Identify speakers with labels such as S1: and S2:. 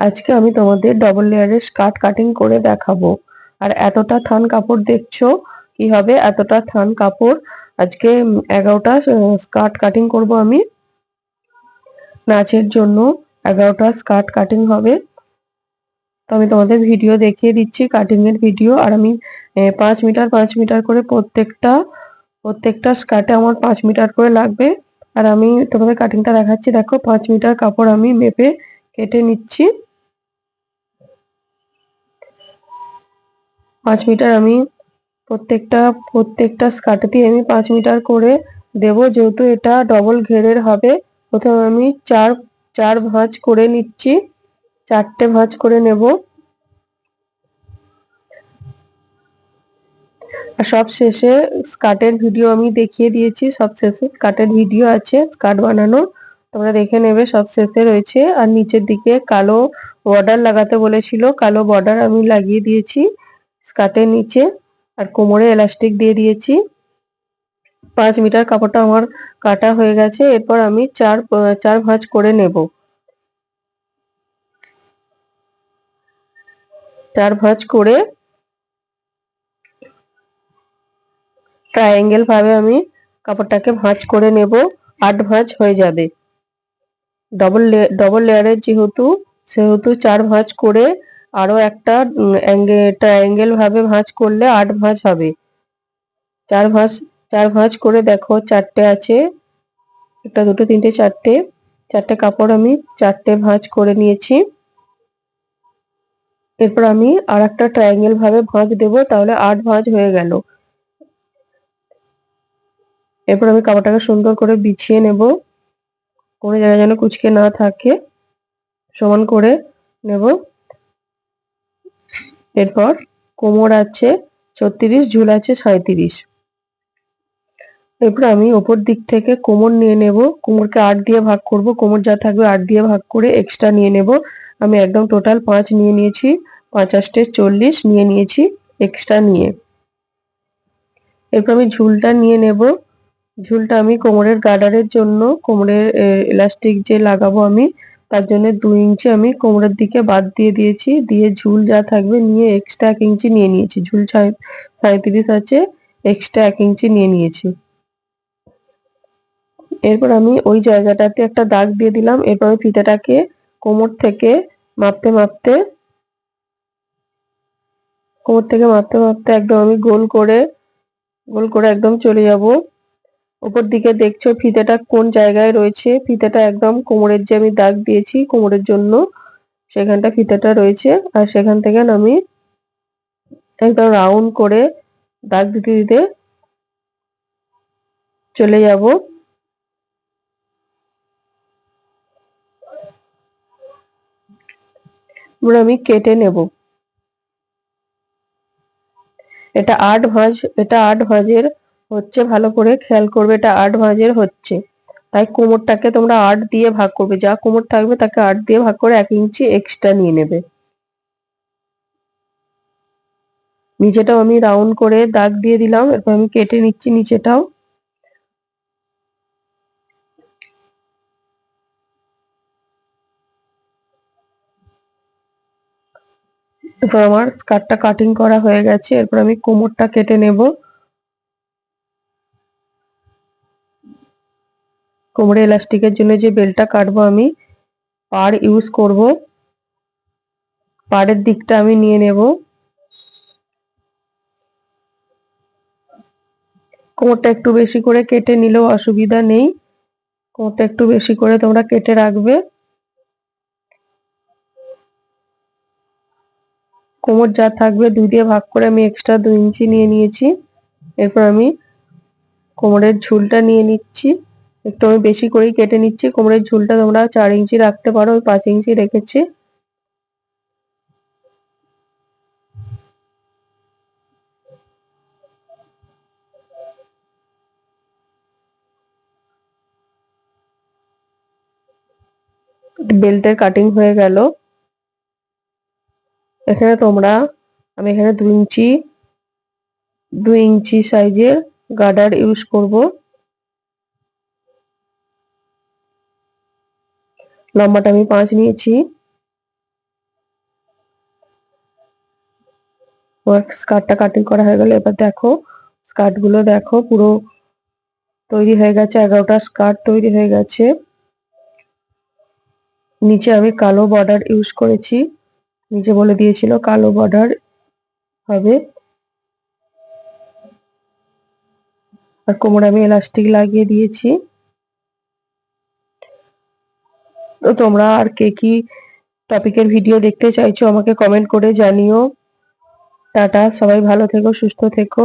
S1: আজকে আমি তোমাদের ডবল লেয়ারের স্কার্ট কাটিং করে দেখাবো। আর এতটা থান কাপড় দেখছো, কি হবে এতটা থান কাপড় আজকে 11টা স্কার্ট কাটিং করব আমি। নাচের জন্য 11টা স্কার্ট কাটিং হবে। তো আমি তোমাদের ভিডিও দেখিয়ে দিচ্ছি, কাটিং এর ভিডিও। আর আমি 5 মিটার 5 মিটার করে প্রত্যেকটা স্কার্টে আমার 5 মিটার করে লাগবে। আর আমি তোমাদের কাটিংটা দেখাচ্ছি, দেখো 5 মিটার কাপড় আমি মেপে কেটে নিচ্ছি। 5 মিটার আমি প্রত্যেকটা স্কার্টেতে আমি 5 মিটার করে দেব, যেহেতু এটা ডবল ঘেরের হবে। প্রথমে আমি চার ভাঁজ করে নিচ্ছি, 4টে ভাঁজ করে নেব। আর সব শেষে স্কার্টের ভিডিও আমি দেখিয়ে দিয়েছি, সব শেষে স্কার্টের ভিডিও আছে, স্কার্ট বানানো তোমরা দেখে নেবে, সব শেষে রয়েছে। আর নিচের দিকে কালো বর্ডার লাগাতে বলেছিল, কালো বর্ডার আমি লাগিয়ে দিয়েছি স্কার্টের নিচে। আর কোমরে এলাস্টিক দিয়ে দিয়েছি। 5 মিটার কাপড়টা আমার কাটা হয়ে গেছে। এরপর আমি চার ভাঁজ করে নেব। 4 ভাঁজ করে ট্রায়াঙ্গেল ভাবে আমি কাপড়টাকে ভাঁজ করে নেব। 8 ভাঁজ হয়ে যাবে। ডবল লেয়ারের সেহেতু 4 ভাঁজ করে আরো একটা ট্রায়াঙ্গেল ভাবে ভাঁজ করলে 8 ভাঁজ হবে। 4 ভাঁজ করে দেখো 4টে আছে, একটা দুটো তিনটে চারটে কাপড় আমি 4টে ভাঁজ করে নিয়েছি। এরপর আমি আর একটা ট্রায়াঙ্গেল ভাবে ভাঁজ দেব, তাহলে 8 ভাঁজ হয়ে গেল। এরপর আমি কাপড়টাকে সুন্দর করে বিছিয়ে নেব, কোনো জায়গায় যেন কুঁচকে না থাকে, সমান করে নেব। এরপর কোমর আছে 36, ঝুল আছে 37। এরপর আমি ওপর দিক থেকে কোমর নিয়ে নেব, কোমরকে 8 দিয়ে ভাগ করব, কোমর যা থাকবে 8 দিয়ে ভাগ করে এক্সট্রা নিয়ে নেব। আমি একদম টোটাল 5 নিয়ে নিয়েছি, 5 8 40 নিয়ে নিয়েছি এক্সট্রা নিয়ে। এরপর আমি ঝুলটা নিয়ে নেব। ঝুলটা আমি কোমরের গার্ডারের জন্য, কোমরের এলাস্টিক যে লাগাবো আমি, তার জন্য 2 ইঞ্চি আমি কোমরের দিকে বাদ দিয়ে দিয়েছি, দিয়ে ঝুল যা থাকবে নিয়ে এক্সট্রা 1 ইঞ্চি নিয়ে নিয়েছি। ঝুল 37 আছে, এক্সট্রা 1 ইঞ্চি নিয়ে নিয়েছি। এরপর আমি ওই জায়গাটাতে একটা দাগ দিয়ে দিলাম। এরপর আমি ফিতাটাকে কোমর থেকে মাপতে মাপতে একদম আমি গোল করে একদম চলে যাব। উপর দিকে দেখছো ফিতেটা কোন জায়গায় রয়েছে, ফিতেটা একদম কোমরের যে আমি দাগ দিয়েছি কোমরের জন্য, সেখানটা ফিতেটা রয়েছে। আর সেখান থেকে আমি একদম রাউন্ড করে দাগ দিতে দিতে চলে যাব। এবার আমি কেটে নেব। এটা 8 ভাঁজের হচ্ছে, ভালো করে খেয়াল করবে, এটা 8 ভাঁজের হচ্ছে। তাই কোমরটাকে তোমরা 8 দিয়ে ভাগ করবে, যা কোমর থাকবে তাকে 8 দিয়ে ভাগ করে 1 ইঞ্চি এক্সট্রা নিয়ে নেবে। নিচেটাও আমি রাউন্ড করে দাগ দিয়ে দিলাম। এরপর আমি কেটে নিচ্ছি নিচেটাও। এরপর আমার স্কার্টটা কাটিং করা হয়ে গেছে। এরপর আমি কোমরটা কেটে নেব। কোমরে এলাস্টিকের জন্য যে বেল্টটা কাটবো আমি পাড় ইউজ করব, পাড়ের দিকটা আমি নিয়ে নেব। কোমরটা একটু বেশি করে কেটে নিলেও অসুবিধা নেই, কোমরটা একটু বেশি করে তোমরা কেটে রাখবে। কোমর যা থাকবে 2 দিয়ে ভাগ করে আমি এক্সট্রা 2 ইঞ্চি নিয়ে নিয়েছি। এরপর আমি কোমরের ঝুলটা নিয়ে নিচ্ছি, একটু আমি বেশি করেই কেটে নিচ্ছি। কোমরের ঝুলটা তোমরা 4 ইঞ্চি রাখতে পারো, আমি 5 ইঞ্চি রেখেছি। বেল্টের কাটিং হয়ে গেল। এখানে আমি এখানে 2 ইঞ্চি সাইজের গার্ডার ইউজ করব। লম্বাটা আমি 5 নিয়েছি। আমার স্কার্টটা কাটিং করা হয়ে গেল। এবার দেখো স্কার্ট গুলো দেখো পুরো তৈরি হয়ে গেছে, 11টা স্কার্ট তৈরি হয়ে গেছে। নিচে আমি কালো বর্ডার ইউজ করেছি, নিচে বলে দিয়েছিল কালো বর্ডার হবে। আর কোমরে আমি এলাস্টিক লাগিয়ে দিয়েছি। তো তোমরা আর কে কি টপিকের ভিডিও দেখতে চাইছো আমাকে কমেন্ট করে জানিও। টাটা, সবাই ভালো থেকো, সুস্থ থেকো।